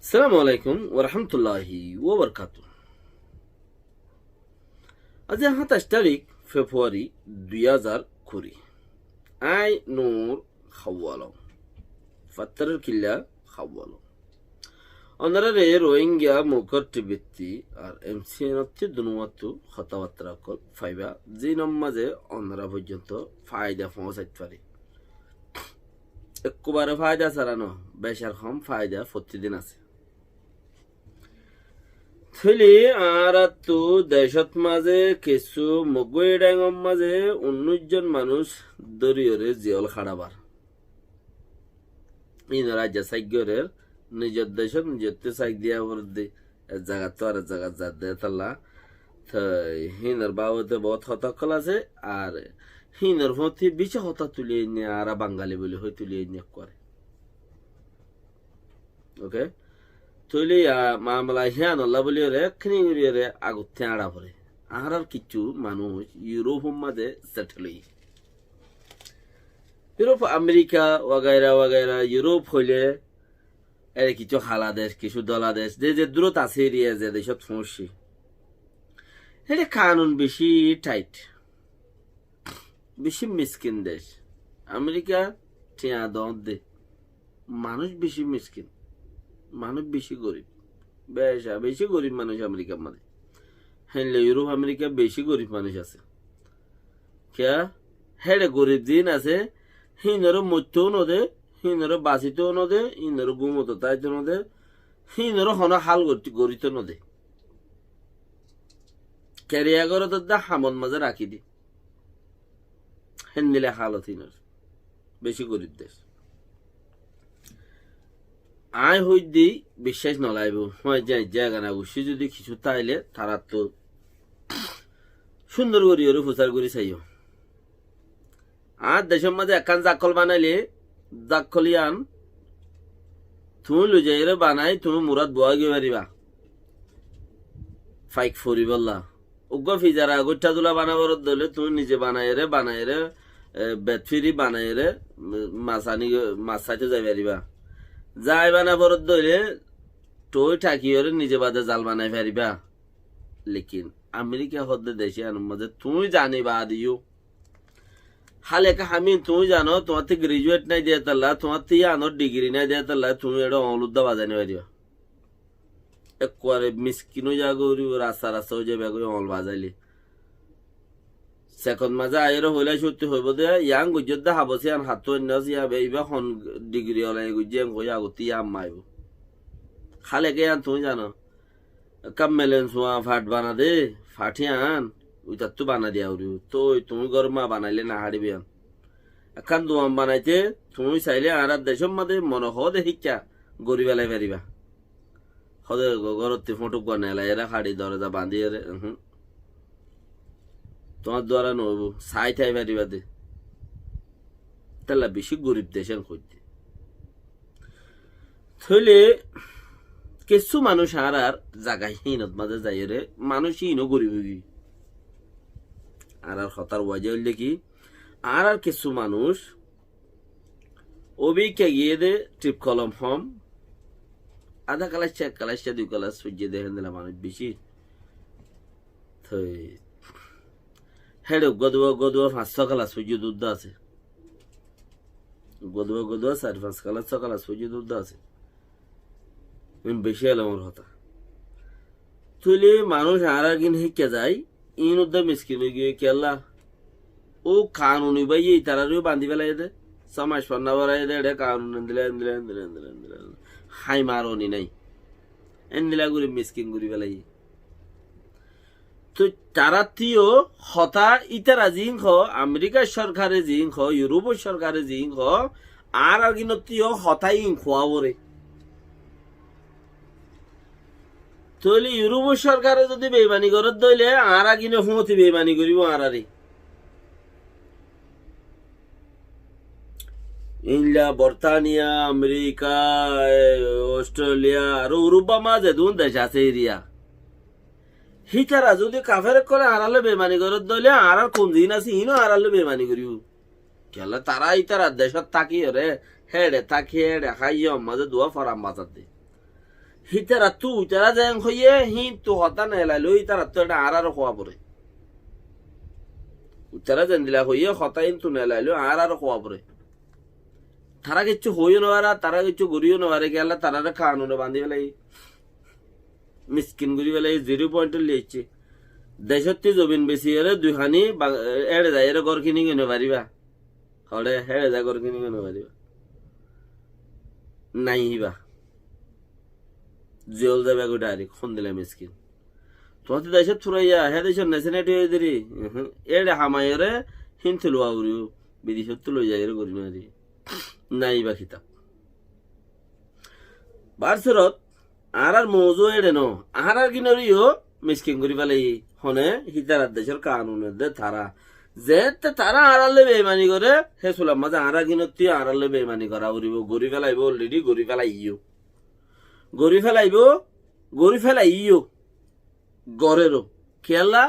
আসসালামু আলাইকুম ওরহামতুল্লাহি ওবরকাতু। আজ ২৭ তারিখ ফেব্রুয়ারি ২০২০। আই নূর খাওয়ালো ফাত্তারের কিল্লা খাওয়ালো অনারে রোহিঙ্গা মুখর টিবিত্তি আর এমসিএনত্তি দুনুমাত্তু কথাবার্তা কল ফাইবা যে নম্মাজে অনারা পর্যন্ত ফায়দা পৌঁছাইতে পারে। একবারে ফায়দা ছাড়ানো বেশার কম ফায়দা প্রতিদিন আছে। থলি আর তো দেশত মাঝে কিছু মগৈ ডাঙর মাঝে ১৯ জন মানুষ দরিয়রে জিয়ল খাড়াবার ইন রাজ্য সাইগরের নিজের দেশত নিজের সাইক দিয়া বলতে জায়গা তো আর জায়গা যা দে তাল্লা হিনর বাবদে বহুত হতকল আছে আর হিনর প্রতি বেশি হতা তুলিয়ে নিয়ে আর বাঙালি বলে হয়ে তুলিয়ে নিয়ে করে। ওকে তৈলি মামলা হিয়ান আল্লাহ বলি রে খিনি রে আগুতে আড়া ভরে আর কিছু মানুষ ইউরোপ মাঝে সেটেল ইউরোপ আমেরিকা ওয়াগাইরা ওয়াগাইরা ইউরোপ হইলে এর কিছু হালা দেশ কিছু দলা দেশ যে যে দূরত আছে এরিয়া যে দেশত সমস্যা এটা কানুন বেশি টাইট বেশি মিসকিন দেশ। আমেরিকা টিয়া দন দে মানুষ বেশি মিসকিন, মানুষ বেশি গরিব, বেশি গরিব মানুষ আমেরিকার মধ্যে। হ্যাঁ ইউরোপ আমেরিকা বেশি গরিব মানুষ আছে কে হেডে গরিব দিন আছে হিনরও মরতেও নদে হিনরও বাঁচিতেও নদে হিনরও ঘুমতো তাইতো নদে হিনরও হন হাল গরিত নদে ক্যারিয়া করে তো হামন মাঝে রাখি দি হেন দিলে হালত হিনর বেশি গরিব দেশ। আয় হই দি বিশ্বাস নলাইব হয় যাই জায়গা না গুছি যদি কিছু তাইলে তারা তো সুন্দর করি ওর প্রচার করি চাইও। আর দেশের মাঝে একান জাকল বানাইলে জাকলিয়ান তুমি লুজাইরে বানাই তুমি মুরাদ বোয়া গিয়ে পারিবা ফাইক ফরি বললা উগ্র ফিজারা গোটা তুলা বানাবার দলে তুমি নিজে বানাইরে বেত ফিরি বানাইরে মাছ চাইতে যাই পারিবা যাই বানাবার দলে টই ঠাকিয়ে নিজে বাদে জাল বানাই পারিবা। লেকিন আমেরিকা হদ্দে দেশে আনুর মাঝে তুমি জানিবা দিও হালে আমি তুমি জানো তোমার থেকে গ্রাজুয়েট নাই দিয়ে তাল্লা তোমার থেকে আনোর ডিগ্রি নাই দিয়ে তাল্লা তুমি এটা অলুদ্দা বাজানি পারিবা একবারে মিসকিনো জাগরি রাস্তা রাস্তা হয়ে যাবে অল বাজাইলি সেকন্ড মাঝে আয়ের হইলে সত্যি হইব দে ইয়াং গুজর দা হাবসি আন হাত ইয়াবে এইবা হন ডিগ্রি হলাই গুজিয়াং হয়ে আগতি ইয়াম মাইব খালে কে আন তুমি জানো কাম মেলেন সোয়া ফাট বানা দে ফাটিয়ান ওইটার তো বানা দিয়া উড়ি তো তুমি গরমা বানাইলে না হারিবে এখন দোয়াম বানাইতে তুমি চাইলে আর দেশের মাঝে মনে হদে শিক্ষা গরিব এলাই পারিবা হদে ঘরতে ফটুক বানাইলা এরা হাড়ি দরজা বাঁধিয়ে তোমার দ্বারা নব চাই ঠাই পারিবা দে তাহলে বেশি গরিব দেশের করতে থইলে কিছু মানুষ আর জায়গায় হীনত মাঝে যাই রে মানুষ হীনও গরিব আর হতার ওয়াজে হইলে কি আর কিছু মানুষ অবিকে গিয়ে দে টিপ কলম হম আধা কালাইছে এক কালাইছে দুই কালাস সূর্য দেখেন দিলাম মানুষ বেশি হেডে গদুয়া ৫-৬ কালাস সূর্য দুধ আছে গদুয়া ৪-৫ কালাস ৬ কালাস সূর্য দুধ আছে বেশি এলো আমার হতা তুইলে মানুষ আর একদিন শিখে যায় ইন উদ্যা মিসকিন গিয়ে কেল্লা ও কানুনি ভাই এই তারারিও বান্ধি পেলাই দে সমাজ পান্না বাড়াই দে এটা কানুন দিলে হাই মারনি নাই এনদিলা গুলি মিসকিন গুলি পেলাই তো তারা তিও হতা ইতারা জিং খ আমেরিকার সরকারে জিং খ ইউরোপের সরকারে জিং খ আর একদিন তিও হতাই ইং খোয়াবরে তৈলে ইউরোপের সরকারে যদি বেইমানি করে দইলে আর কিনে হুমতি বেইমানি করিব আর ইংলা বর্তানিয়া আমেরিকা অস্ট্রেলিয়া আর ইউরোপা মাঝে দুন দেশ আছে এরিয়া হিতারা যদি কাফের করে আড়ালে বেইমানি করে দইলে আর কোন দিন আছে ইনো আড়ালে বেইমানি করিব কেলা তারা ইতারা দেশত তাকিয়ে রে হেডে তাকিয়ে হেডে খাইয়ে মাঝে দোয়া ফরাম বাঁচাতে হিতারা তু উতারা যায় হইয়ে হি তো হতা নেলাইলো হিতারা তো এটা আর খোয়া পরে উতারা যেন দিলা হইয়ে হতা ইন তু নেলাইলো আর খোয়া পরে তারা কিছু হইও নেওয়ারা তারা কিছু গড়িও নেওয়ারে গেলা তারা কানুনে বান্ধি পেলাই মিসকিন গুড়ি পেলাই 0 পয়েন্ট লিয়েছে দেশত্তি জমিন বেশি এর দুইখানি এড়ে যায় এর ঘর কিনি কিনে পারিবা হলে হেড়ে যায় ঘর কিনি কিনে পারিবা নাই হিবা জেল যাবে গো ডাইরেক্ট ফোন দিলে মিসকিন তোমাদের দেশে থুরাইয়া হে দেশের নেশনেট হয়ে দিরি এড়ে হামাইরে হিনথুলো আউরিও বিদেশত তুলো যায় এর করি নারি নাই বা খিতাব বারসরত আর মৌজু এড়ে ন আর কিনরিও মিসকিন করি পেলাই হনে হিতারার দেশের কানুনের দে তারা যে তারা আড়ালে বেমানি করে হে শুলাম মাঝে আর কিনতি আড়ালে বেমানি করা উড়িব গড়ি ফেলাইব অলরেডি গড়ি ফেলাইও গড়ি ফেলাইও গড়েরও খেলা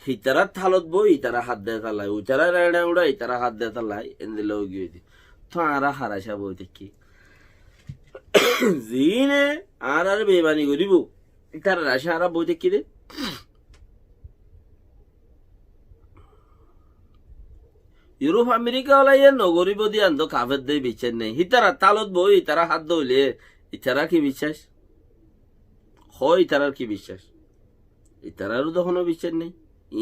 হিতারা থালত বই ইতারা হাত দেয় তালাই উতারা রেড়া উড়া ইতারা হাত দেয় তালাই এন্দিলে গিয়ে দি তো আর হারাইসা বই দেখি জিনে আর বেমানি করিব ইতারা রাশা আর বই দেখি রে ইউরোপ আমেরিকা ওলাই নগরিব দিয়ে আনতো কাফের দিয়ে বিচার নেই হিতারা তালত বই ইতারা হাত দইলে ইতারা কি বিশ্বাস হয় ইতারার কি বিশ্বাস ইতারারও তখনও বিশ্বাস নেই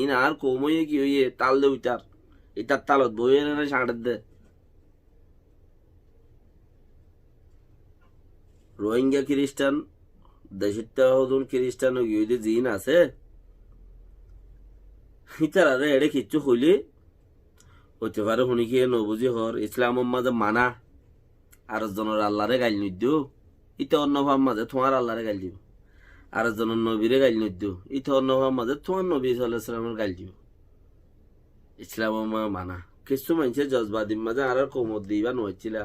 ইন আর কমইয়ে কি হইয়ে তাল দে উইতার ইতার তালত বই এনে সাঁড়ের দে রোহিঙ্গা খ্রিস্টান দেশিতা হদুন খ্রিস্টান গিয়ে জিন আছে ইতারা এড়ে কিচ্ছু হইলে হতে পারে শুনি কি নবুজি হর ইসলাম মাঝে মানা আর জনের আল্লাহরে গাইল নিদিও ইতে অন্য ভাব মাঝে তোমার আল্লাহরে গাইল দিব আর জনের নবীরে গাইল নিদিও ইতে অন্য ভাব মাঝে তোমার নবী সাল্লামের গাইল দিব ইসলাম মানা কিছু মানুষের জজবাদির মাঝে আর কোমর দিবা নইছিলা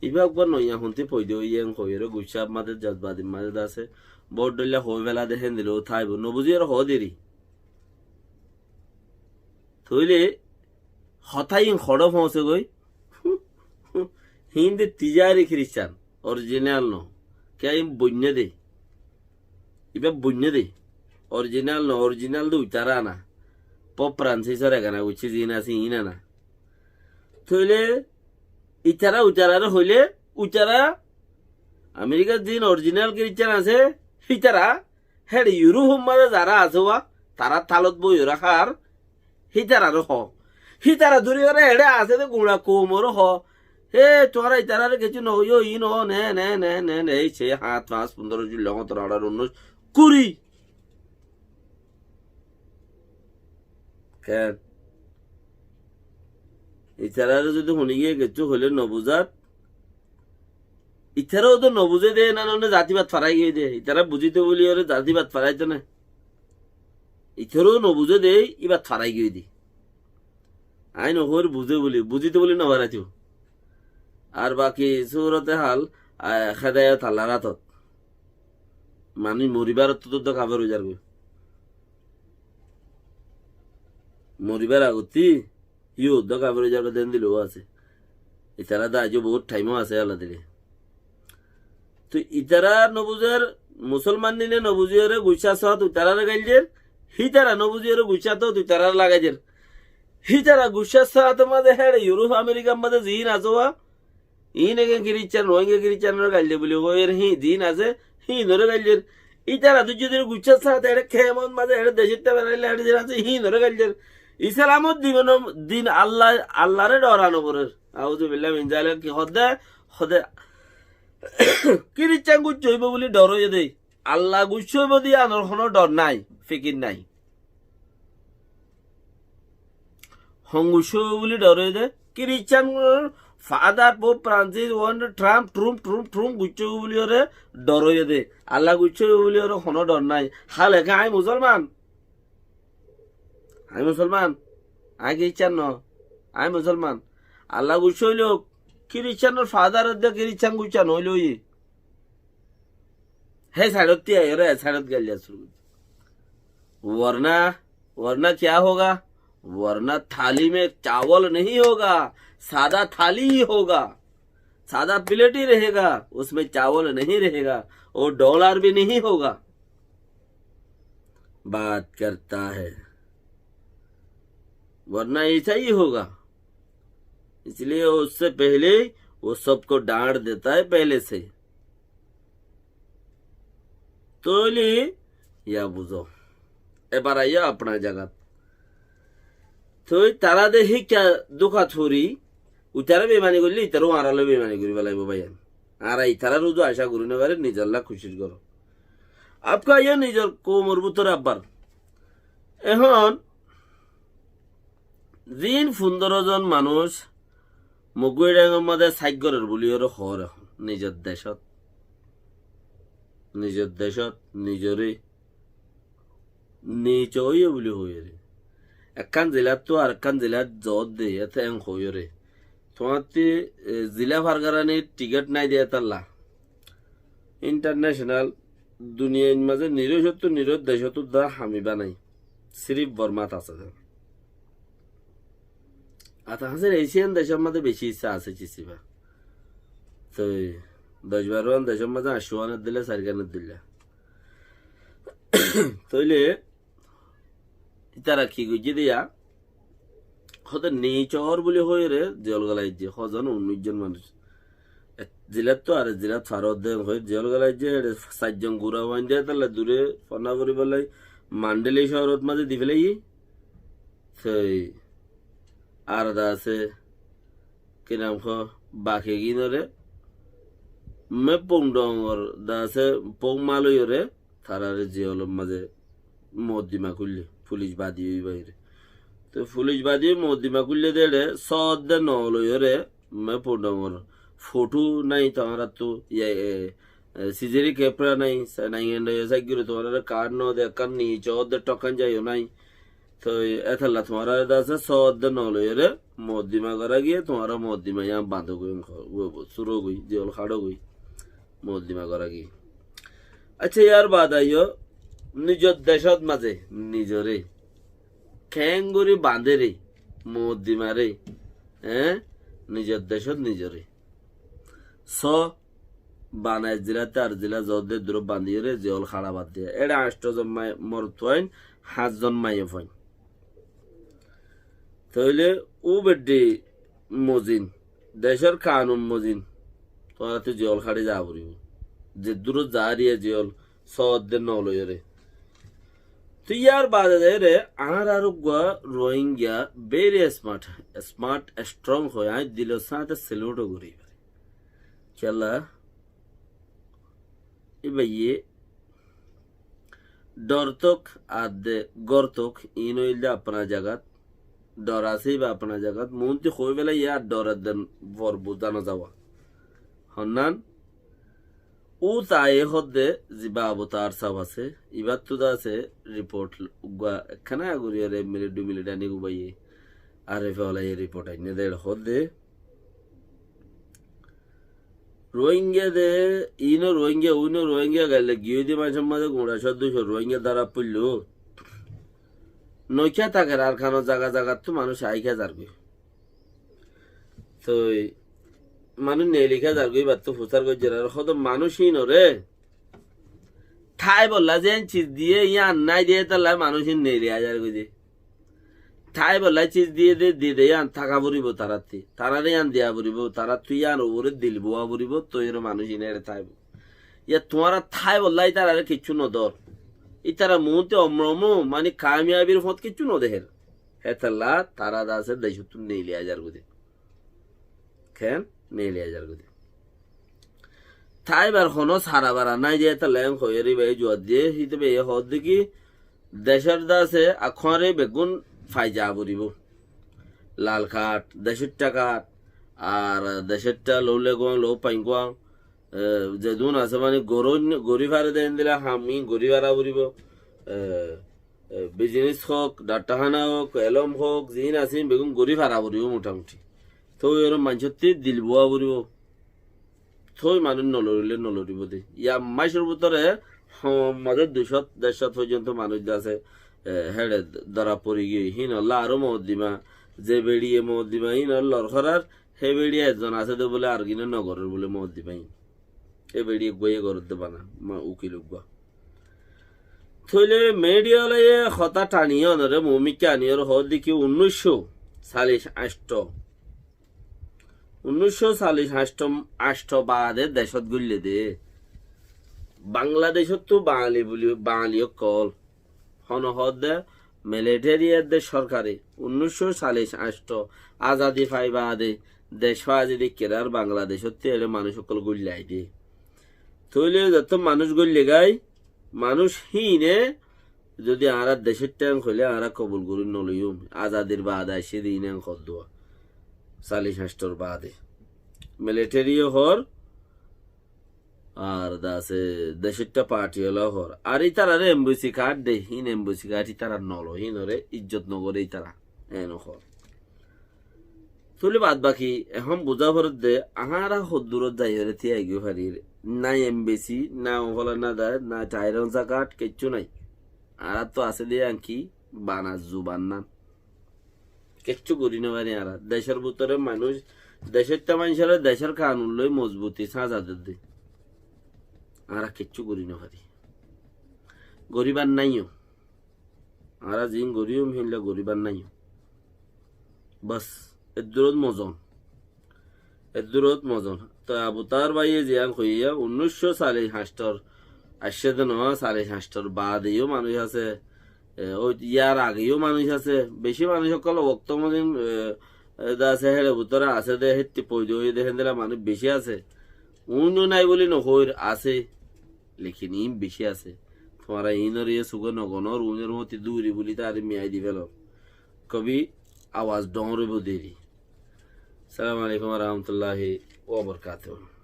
ইবা একবার নইয়া শুনতে পই দিও ইয়েং কইরে গুইসাব মাঝে জজবাদির মাঝে আছে বড় ডলিয়া হই বেলা দেখেন দিল থাইব নবুজি আর হ দেরি থইলে হঠাই খড় পৌঁছে গই হিন্দি তিজারি খ্রিস্টান অরিজিনাল ন কে বন্য দে ইবা বন্য দে অরিজিনাল ন অরিজিনাল দে উতারা না পপ ফ্রান্সিসর এখানে উঠছে জিন আছে ইনা না থইলে ইতারা উতারার হইলে উতারা আমেরিকার দিন অরিজিনাল খ্রিস্টান আছে হিতারা হেড ইউরোপ মাঝে যারা আছে তারা তালত বই রাখার হিতারারও হ হিতারা দূরে করে হেডে আছে তো গুড়া কোমর হ হে তোরা ইতারার কিছু নইও ই ন নে নে নে নে নে এই সে 7-5-15 জন লগত রাড়ার অন্য কুড়ি কেন ইতারার যদি শুনি গিয়ে কিছু হলে নবুজাত ইতারাও তো নবুঝে দে না জাতিবাদ ফারাই গিয়ে দে ইতারা বুঝিতে বলি ওরে জাতিবাদ ফারাইতো না ইতারাও নবুঝে দে ইবাদ ফারাই গিয়ে দি আই নহর বুঝে বলি বুঝিতে বলি নবারাইতো আর বাকি সুরতে হাল খেদায়ত আল্লাহ রাতত মানুষ মরিবার তো খাবার হয়ে যাবে মরিবার আগতি ইউ তো খাবার হয়ে যাবে দেন দিলেও আছে ইতারা দা আজও বহুত টাইমও আছে আল্লাহ দিলে তো ইতারা নবুজের মুসলমান দিনে নবুজিয়রে গুইসা সহ তুই তারা গাইলের হিতারা নবুজিয়রে গুইসা তো তুই তারা লাগাইজের হিতারা গুইসা সহ তোমাদের হ্যাঁ ইউরোপ আমেরিকার মধ্যে জিন আছোয়া ইনেকে কিরিচান রোহিঙ্গা কিরিচানের গাইলে বলি ওর হি দিন আছে হি ধরে গাইলের ইতারা তুই যদি গুইসা সহ এটা খেমন মাঝে এটা দেশের বেড়াইলে এটা দিন আছে হি ধরে গাইলের ইসলামত দিন আল্লাহ আল্লাহরে ডরানো পরের আউযু বিল্লাহি মিন যালিকা কি হদে হদে কিরিচান গুচ্ছ হইব বলে ডর হয়ে দেয় আল্লাহ গুচ্ছ হইব দিয়ে আনোর কোনো ডর নাই ফিকির নাই হংগুচ্ছ হইব বলে ডর হয়ে দেয় কিরিচান father Pope Francis one Trump ট্রুম ট্রুম ট্রুম গুচ্ছ হইব বলে ওরে ডর হয়ে দেয় আল্লাহ গুচ্ছ হইব বলে ওর কোনো ডর নাই হাল একা আই মুসলমান আই কিরিচান ন আই মুসলমান আল্লাহ গুচ্ছ হইলেও কিরিচানোর ফাদার দে কিরিচান গুচান হইল है साइडत रे साइडत गल वरना वरना क्या होगा वरना थाली में चावल नहीं होगा सादा थाली ही होगा सादा प्लेट ही रहेगा, उसमें चावल नहीं रहेगा और डॉलर भी नहीं होगा। बात करता है, वरना ऐसा ही होगा। इसलिए उससे पहले वो सबको डांट देता है पहले से। तो या बुझो এবার আইয়া আপনার জায়গা তো তারা দেখি দুঃখা ছড়ি উতারা বেমানি করলে ইতারও আড়ালে বেমানি করিব লাগবো ভাইয়ান। আর ইতারা রোজ আশা করি না পারে নিজের খুশির করো আপকা ইয়ে নিজের কোমর ভিতরে আব্বার। এখন দিন 15 জন মানুষ মগুই ডাঙের মধ্যে সাইগরের বলি ওর হর এখন নিজের দেশত নিজরে নিচ হইয়ে বলি হইয়ে রে একখান জেলার তো আর একখান জেলার জত দে এতে এং হইয়ে রে তোমার জিলা ফারগারানির টিকিট নাই দিয়ে তাল্লা ইন্টারন্যাশনাল দুনিয়ার মাঝে নিরজ দেশত দা হামিবা নাই সিরিফ বর্মাত আছে। আর তাহাদের এশিয়ান দেশের মধ্যে বেশি ইচ্ছা আছে চিসিবা তো 10-12 দেশের মধ্যে 80 দিলে 4 দিলে তইলে তারা কি গুজি দিয়া হতে নেচর বলে হয়ে রে জল গলাই যে হজন 19 জন মানুষ জেলার তো আর জেলা ছাড় হয়ে জল গলাই যে 4 জন গুড়া ওয়াইন দিয়ে তাহলে দূরে ফনা করি বলাই মান্ডেলি শহরত মাঝে দি ফেলাই সেই আর দা আছে কি নাম খ বাকি গিনরে মে পং ডঙ্গর দা আছে পং মালই রে তারারে জিয়ল মাঝে মদ্দিমা করলে পুলিশ বাদি বাইরে তো পুলিশ বাদি মদ্দিমা করলে দেড়ে সদ নলই রে মে পং ডঙ্গর ফটো নাই তোমার তো সিজেরি ক্যাপরা নাই নাই সাইগিরে তোমার কার্ড ন দে কান নি চদ টকান যাইও নাই তো এথাল্লা তোমার আছে সদ নলই রে মদ্দিমা করা গিয়ে তোমার মদ্দিমা ইয়া বাঁধো গই সুরো গই জিয়ল খাড়ো গই মদ্দিমা করা গিয়ে। আচ্ছা ইয়ার বাদ আইও নিজের দেশত মাঝে নিজরে খ্যাঙ্গুরি বাঁধে রে মদ্দিমা রে নিজের দেশত নিজরে স বানায় জেলাতে আর জেলা জদের দূর বাঁধিয়ে রে জল খাড়া বাদ দিয়ে এটা 8 জন মরতোয়াইন 7 জন মাইয়ে ফাইন তাহলে ও বেডি মজিন দেশের কানুন মজিন তোরা তো জল খাড়ি যা পড়িব যে দূর যা রিয়ে জল সদের নলই রে তো ইয়ার বাদে রে আর রোহিঙ্গা ভেরি স্মার্ট স্ট্রং হয় আজ দিল সাথে সেলুট করি খেলা এবাইয়ে ডরতক আদে গর্তক ইনইলদা আপনার জায়গাত ডর আছে বা আপনার জায়গাত মন্ত্রী হয়ে বেলা ইয়ার ডরের দেন বর বুঝানো যাওয়া হন্নান ও তাই হদে জিবা অবতার সব আছে ইবার তো আছে রিপোর্ট এখানে আগুরিয়ার মিনিট 2 মিনিট আনি গুবাইয়ে আর ফলাই রিপোর্ট আইনে দেড় হদে রোহিঙ্গা দে ইনো রোহিঙ্গা গেলে গিয়ে দিয়ে মাঝে মাঝে গোড়া 200 রোহিঙ্গা দ্বারা পড়ল নইখা থাকার আর খানো জায়গা তো মানুষ আইখা যারবে তো মানুষ নেই লিখা যার গই বাত ফুসার গই জেরার হদ মানুষই নরে ঠাই বললা যে চিজ দিয়ে ইয়ান নাই দিয়ে তাহলে মানুষই নেই রে হাজার গই ঠাই বললা চিজ দিয়ে দে ইয়ান থাকা পড়িব তারারে ইয়ান দিয়া পড়িব তারা তুই ইয়ান ওরে দিল বোয়া পড়িব তৈর মানুষই নেই রে থাইব ইয়া তোমার ঠাই বললাই তারারে কিচ্ছু নদর ইতারা মুহূর্তে অম্রম মানে কামিয়াবির ফত কিচ্ছু নদেহের হেতাল্লা তারা দাসে দেশ তুই নেই লি হাজার গই খেন নেই হাজার গতি তাই বার হনো সারা বারা নাই যে তা ল্যাং হয়ে ভাই জোয়ার দিয়ে হিতে বে হদ দেখি দেশের দাসে আখরে বেগুন ফাই যা বরিব লাল খাট দেশের টাকা আর দেশেরটা লৌলে গোয়াং লো পাই গোয়াং যে দুন আছে মানে গরি ভাড়া দেন দিলে হামি গরি ভাড়া বরিব বিজনেস হোক ডাক্তারখানা হোক এলম হোক জিন আছে বেগুন গরি ভাড়া বরিব মোটামুটি তো এরম মানুষের দিল বোয়া বরিব থই মানুষ নলরিব দে ইয়া মাসের ভিতরে মাঝে 200-150 পর্যন্ত মানুষ আছে হেডে ধরা পড়ি গিয়ে হিন আল্লাহ আরো মহদ্দিমা যে বেড়িয়ে মহদ্দিমা হিন লড়খরার হে বেড়ি একজন আছে তো বলে আর কিনা নগরের বলে মত দিবাই হে বেড়ি বইয়ে করতে পানা উকিল উগবা থইলে মেডিয়ালে হতা টানিও নরে মমিকে আনিয়র হ দেখি 1948 বাদে দেশত গুললে দে বাংলাদেশত তো বাঙালি বলি বাঙালিও কল হনহদ দে মিলিটারিয়ার দে সরকারে 1948 আজাদি পাই বাদে দেশ আজাদি কেরার বাংলাদেশত এলে মানুষ সকল গুল্লাই দে থইলে যত মানুষ গুললে গাই মানুষ হিনে যদি আর দেশের ট্যাঙ্ক হইলে আর কবুল করি নলইম আজাদির বাদ আসে দিন খদুয়া 48 বাদে মিলিটারিও হর আর দাসে দেশেরটা পার্টি হলো হর আর এই তারা এমবেসি কার্ড দে হিন এমবেসি কার্ড তারা নল হিনরে ইজ্জত নগরে এই তারা এন হর তুলে বাদ বাকি এখন বোঝা ভরত দে আহারা হদ্দুরত যাই হরে থিয়া গিয়ে ফারির না এমবেসি না হল না দেয় না টাইরনসা কার্ড কিচ্ছু নাই আর তো আছে দিয়ে আনকি বানা জুবান না কিচ্ছু করি না পারি আর দেশের ভিতরে মানুষ দেশেরটা মানুষের দেশের কানুন লই মজবুতি সাজাদের দে আর কিচ্ছু করি না পারি গরিবার নাইও আর জিন গরিব হিনলে গরিবার নাইও বাস এদুরত মজন তো আবু তার বাইয়ে জিয়ান কইয়া 1948 আসছে তো নয় 48 বাদেও মানুষ আছে ওই ইয়ার আগেও মানুষ আছে বেশি মানুষ সকল বক্তমদিন আছে হেড়ে ভিতরে আছে দে হেঁটে পয়দ হয়ে দেখেন দিলা মানুষ বেশি আছে উন নাই বলি নহর আছে লেকিন ইম বেশি আছে তোমারা ইনর ইয়ে সুগ নগনর উনের মতি দূরি বলি তার মিয়াই দি ফেল কবি আওয়াজ ডর দেরি সালাম আলাইকুম রহমতুল্লাহি ওয়া বারাকাতুহু